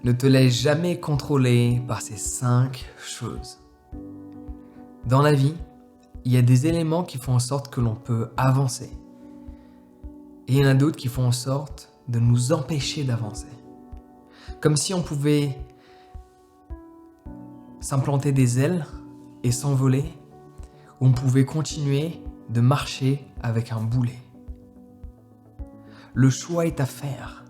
Ne te laisse jamais contrôler par ces 5 choses. Dans la vie, il y a des éléments qui font en sorte que l'on peut avancer. Et il y en a d'autres qui font en sorte de nous empêcher d'avancer. Comme si on pouvait s'implanter des ailes et s'envoler, ou on pouvait continuer de marcher avec un boulet. Le choix est à faire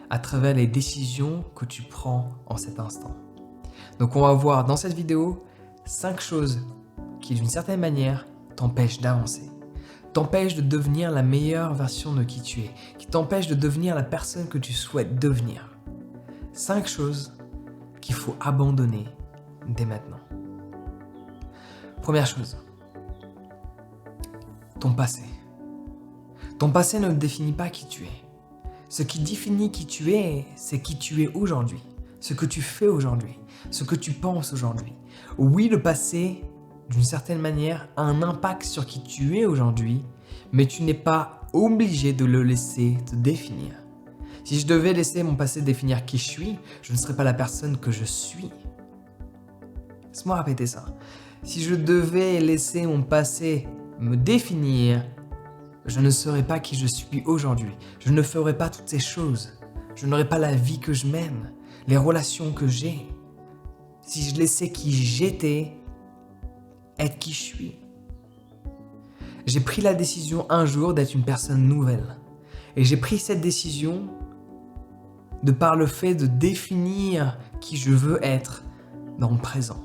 à travers les décisions que tu prends en cet instant. Donc on va voir dans cette vidéo 5 choses qui d'une certaine manière t'empêchent d'avancer, t'empêchent de devenir la meilleure version de qui tu es, qui t'empêchent de devenir la personne que tu souhaites devenir. 5 choses qu'il faut abandonner dès maintenant. Première chose, ton passé. Ton passé ne définit pas qui tu es. Ce qui définit qui tu es, c'est qui tu es aujourd'hui, ce que tu fais aujourd'hui, ce que tu penses aujourd'hui. Oui, le passé, d'une certaine manière, a un impact sur qui tu es aujourd'hui, mais tu n'es pas obligé de le laisser te définir. Si je devais laisser mon passé définir qui je suis, je ne serais pas la personne que je suis. Laisse-moi répéter ça. Si je devais laisser mon passé me définir, je ne serais pas qui je suis aujourd'hui. Je ne ferais pas toutes ces choses. Je n'aurais pas la vie que je mène, les relations que j'ai. Si je laissais qui j'étais être qui je suis. J'ai pris la décision un jour d'être une personne nouvelle. Et j'ai pris cette décision de par le fait de définir qui je veux être dans le présent.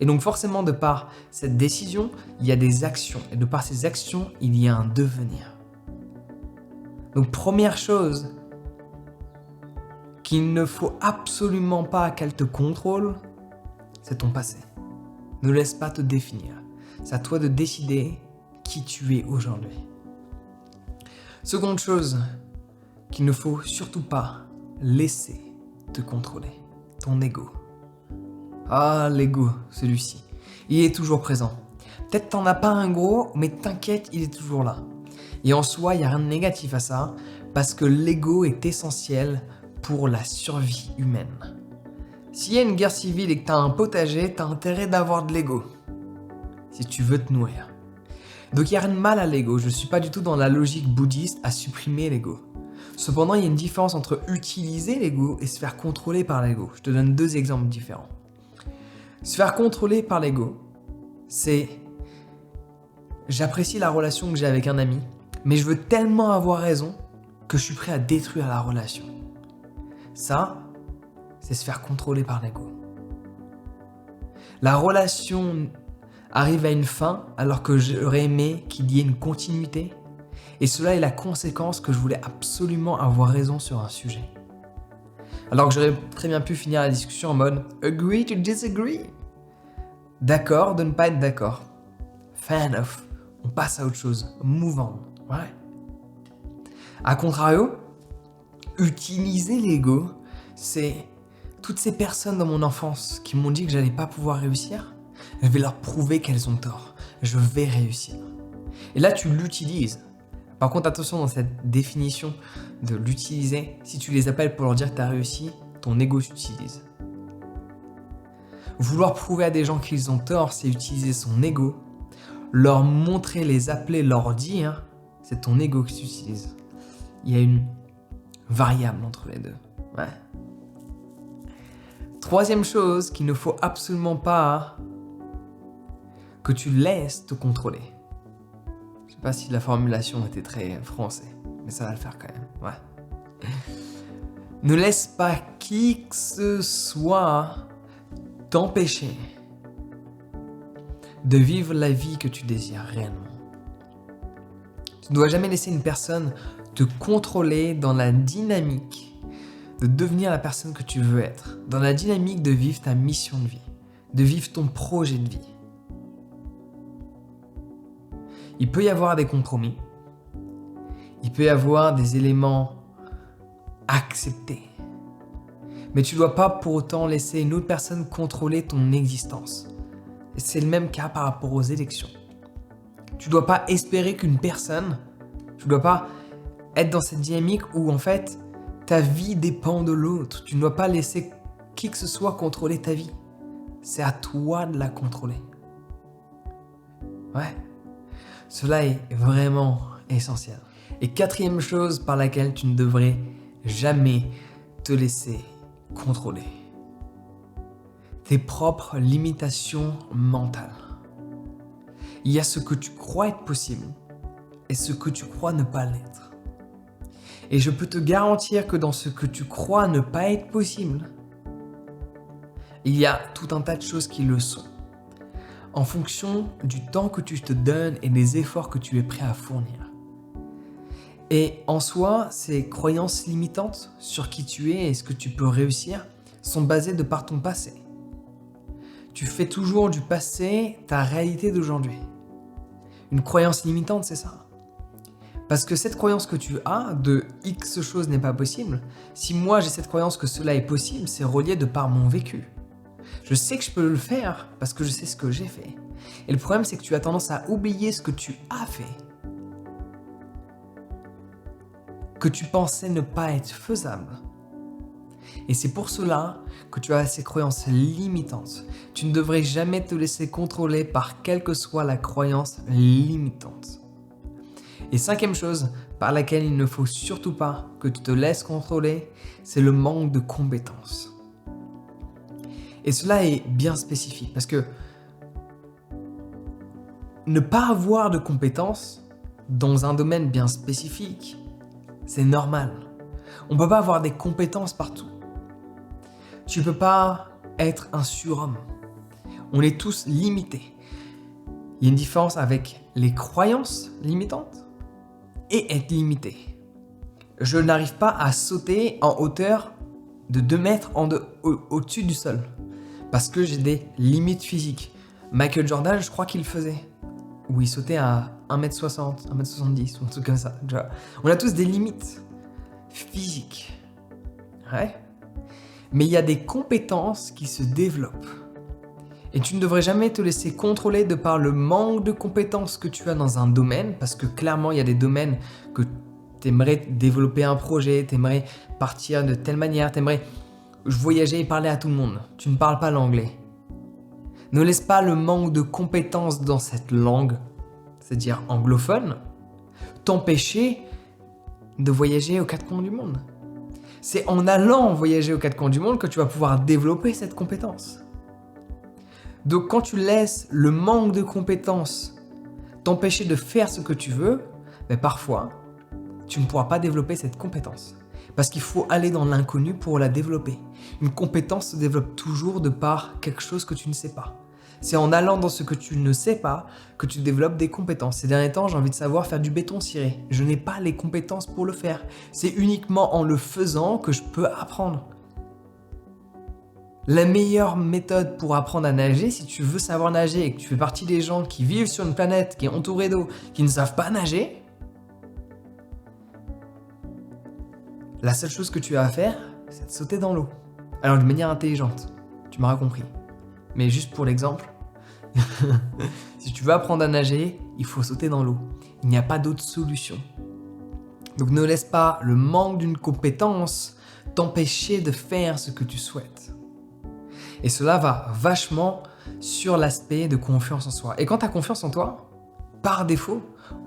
Et donc forcément, de par cette décision, il y a des actions. Et de par ces actions, il y a un devenir. Donc première chose qu'il ne faut absolument pas qu'elle te contrôle, c'est ton passé. Ne laisse pas te définir. C'est à toi de décider qui tu es aujourd'hui. Seconde chose qu'il ne faut surtout pas laisser te contrôler, ton ego. Ah, l'ego, celui-ci, il est toujours présent. Peut-être t'en as pas un gros, mais t'inquiète, il est toujours là. Et en soi, il n'y a rien de négatif à ça, parce que l'ego est essentiel pour la survie humaine. S'il y a une guerre civile et que t'as un potager, t'as intérêt d'avoir de l'ego, si tu veux te nourrir. Donc il n'y a rien de mal à l'ego, je ne suis pas du tout dans la logique bouddhiste à supprimer l'ego. Cependant, il y a une différence entre utiliser l'ego et se faire contrôler par l'ego. Je te donne 2 exemples différents. Se faire contrôler par l'ego, c'est j'apprécie la relation que j'ai avec un ami, mais je veux tellement avoir raison que je suis prêt à détruire la relation. Ça, c'est se faire contrôler par l'ego. La relation arrive à une fin alors que j'aurais aimé qu'il y ait une continuité, et cela est la conséquence que je voulais absolument avoir raison sur un sujet. Alors que j'aurais très bien pu finir la discussion en mode « agree to disagree ». D'accord de ne pas être d'accord. Fair enough. On passe à autre chose. Move on. Ouais. A contrario, utiliser l'ego, c'est toutes ces personnes dans mon enfance qui m'ont dit que j'allais pas pouvoir réussir, je vais leur prouver qu'elles ont tort. Je vais réussir. Et là, tu l'utilises. Par contre, attention dans cette définition de l'utiliser, si tu les appelles pour leur dire que tu as réussi, ton ego s'utilise. Vouloir prouver à des gens qu'ils ont tort, c'est utiliser son ego. Leur montrer, les appeler, leur dire, c'est ton ego qui s'utilise. Il y a une variable entre les deux. Ouais. Troisième chose qu'il ne faut absolument pas que tu laisses te contrôler. Je sais pas si la formulation était très français, mais ça va le faire quand même. Ouais. Ne laisse pas qui que ce soit t'empêcher de vivre la vie que tu désires réellement. Tu ne dois jamais laisser une personne te contrôler dans la dynamique de devenir la personne que tu veux être, dans la dynamique de vivre ta mission de vie, de vivre ton projet de vie. Il peut y avoir des compromis, il peut y avoir des éléments acceptés, mais tu ne dois pas pour autant laisser une autre personne contrôler ton existence. Et c'est le même cas par rapport aux élections. Tu ne dois pas espérer qu'une personne, tu ne dois pas être dans cette dynamique où en fait Ta vie dépend de l'autre. Tu ne dois pas laisser qui que ce soit contrôler ta vie. C'est à toi de la contrôler. Ouais. Cela est vraiment essentiel. Et quatrième chose par laquelle tu ne devrais jamais te laisser contrôler. Tes propres limitations mentales. Il y a ce que tu crois être possible et ce que tu crois ne pas l'être. Et je peux te garantir que dans ce que tu crois ne pas être possible, il y a tout un tas de choses qui le sont. En fonction du temps que tu te donnes et des efforts que tu es prêt à fournir. Et en soi, ces croyances limitantes sur qui tu es et ce que tu peux réussir sont basées de par ton passé. Tu fais toujours du passé ta réalité d'aujourd'hui. Une croyance limitante, c'est ça. Parce que cette croyance que tu as de X chose n'est pas possible, si moi j'ai cette croyance que cela est possible, c'est relié de par mon vécu. Je sais que je peux le faire parce que je sais ce que j'ai fait. Et le problème, c'est que tu as tendance à oublier ce que tu as fait. Que tu pensais ne pas être faisable. Et c'est pour cela que tu as ces croyances limitantes. Tu ne devrais jamais te laisser contrôler par quelle que soit la croyance limitante. Et cinquième chose par laquelle il ne faut surtout pas que tu te laisses contrôler, c'est le manque de compétences. Et cela est bien spécifique parce que ne pas avoir de compétences dans un domaine bien spécifique, c'est normal. On ne peut pas avoir des compétences partout. Tu ne peux pas être un surhomme. On est tous limités. Il y a une différence avec les croyances limitantes et être limité. Je n'arrive pas à sauter en hauteur de 2 mètres au-dessus du sol parce que j'ai des limites physiques. Michael Jordan, je crois qu'il le faisait. Où il sautait à 1m60, 1m70 ou un truc comme ça. On a tous des limites physiques. Ouais. Mais il y a des compétences qui se développent. Et tu ne devrais jamais te laisser contrôler de par le manque de compétences que tu as dans un domaine, parce que clairement, il y a des domaines que tu aimerais développer un projet, tu aimerais partir de telle manière, tu aimerais voyager et parler à tout le monde. Tu ne parles pas l'anglais. Ne laisse pas le manque de compétences dans cette langue, c'est-à-dire anglophone, t'empêcher de voyager aux 4 coins du monde. C'est en allant voyager aux 4 coins du monde que tu vas pouvoir développer cette compétence. Donc quand tu laisses le manque de compétences t'empêcher de faire ce que tu veux, mais parfois, tu ne pourras pas développer cette compétence. Parce qu'il faut aller dans l'inconnu pour la développer. Une compétence se développe toujours de par quelque chose que tu ne sais pas. C'est en allant dans ce que tu ne sais pas que tu développes des compétences. Ces derniers temps, j'ai envie de savoir faire du béton ciré. Je n'ai pas les compétences pour le faire. C'est uniquement en le faisant que je peux apprendre. La meilleure méthode pour apprendre à nager, si tu veux savoir nager et que tu fais partie des gens qui vivent sur une planète qui est entourée d'eau, qui ne savent pas nager, la seule chose que tu as à faire, c'est de sauter dans l'eau. Alors de manière intelligente, tu m'auras compris. Mais juste pour l'exemple, si tu veux apprendre à nager, il faut sauter dans l'eau. Il n'y a pas d'autre solution. Donc ne laisse pas le manque d'une compétence t'empêcher de faire ce que tu souhaites. Et cela va vachement sur l'aspect de confiance en soi. Et quand tu as confiance en toi, par défaut,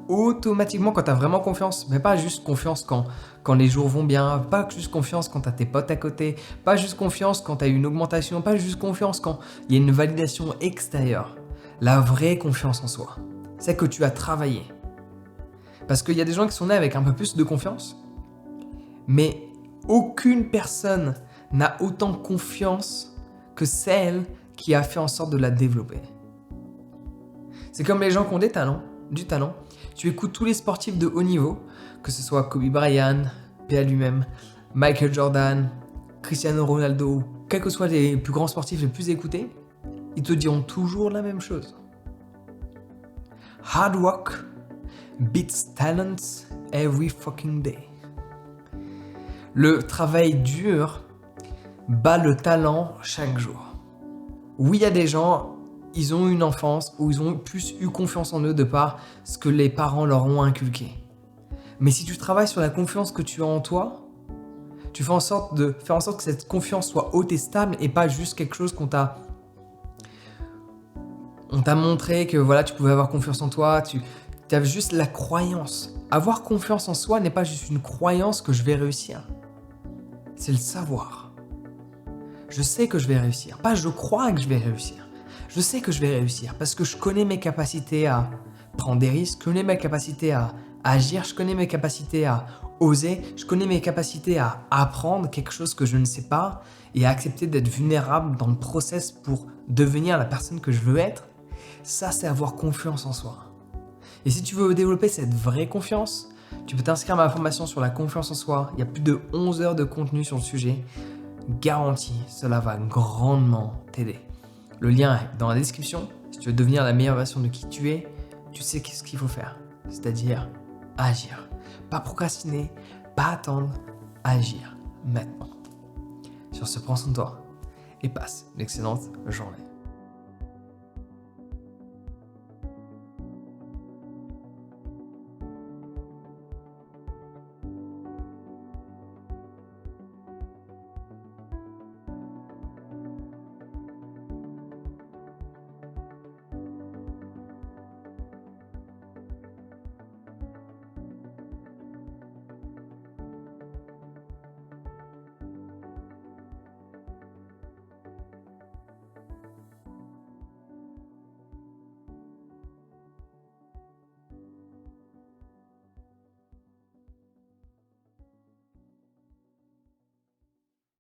automatiquement quand tu as vraiment confiance, mais pas juste confiance quand les jours vont bien, pas juste confiance quand tu as tes potes à côté, pas juste confiance quand tu as une augmentation, pas juste confiance quand il y a une validation extérieure. La vraie confiance en soi, c'est que tu as travaillé. Parce qu'il y a des gens qui sont nés avec un peu plus de confiance, mais aucune personne n'a autant confiance que celle qui a fait en sorte de la développer. C'est comme les gens qui ont du talent. Tu écoutes tous les sportifs de haut niveau, que ce soit Kobe Bryant, paix à lui-même, Michael Jordan, Cristiano Ronaldo, quels que soient les plus grands sportifs les plus écoutés, ils te diront toujours la même chose. Hard work beats talent every fucking day. Le travail dur bat le talent chaque jour. Oui, il y a des gens, ils ont une enfance où ils ont plus eu confiance en eux de par ce que les parents leur ont inculqué. Mais si tu travailles sur la confiance que tu as en toi, Tu fais en sorte de faire en sorte que cette confiance soit haute et stable et pas juste quelque chose on t'a montré que voilà, tu pouvais avoir confiance en toi, tu as juste la croyance. Avoir confiance en soi n'est pas juste une croyance que je vais réussir. C'est le savoir. Je sais que je vais réussir. Pas je crois que je vais réussir. Je sais que je vais réussir parce que je connais mes capacités à prendre des risques, je connais mes capacités à agir, je connais mes capacités à oser, je connais mes capacités à apprendre quelque chose que je ne sais pas et à accepter d'être vulnérable dans le process pour devenir la personne que je veux être. Ça, c'est avoir confiance en soi. Et si tu veux développer cette vraie confiance, tu peux t'inscrire à ma formation sur la confiance en soi. Il y a plus de 11 heures de contenu sur le sujet. Garanti, cela va grandement t'aider. Le lien est dans la description. Si tu veux devenir la meilleure version de qui tu es, tu sais ce qu'il faut faire. C'est-à-dire agir. Pas procrastiner, pas attendre, agir maintenant. Sur ce, prends soin de toi et passe une excellente journée.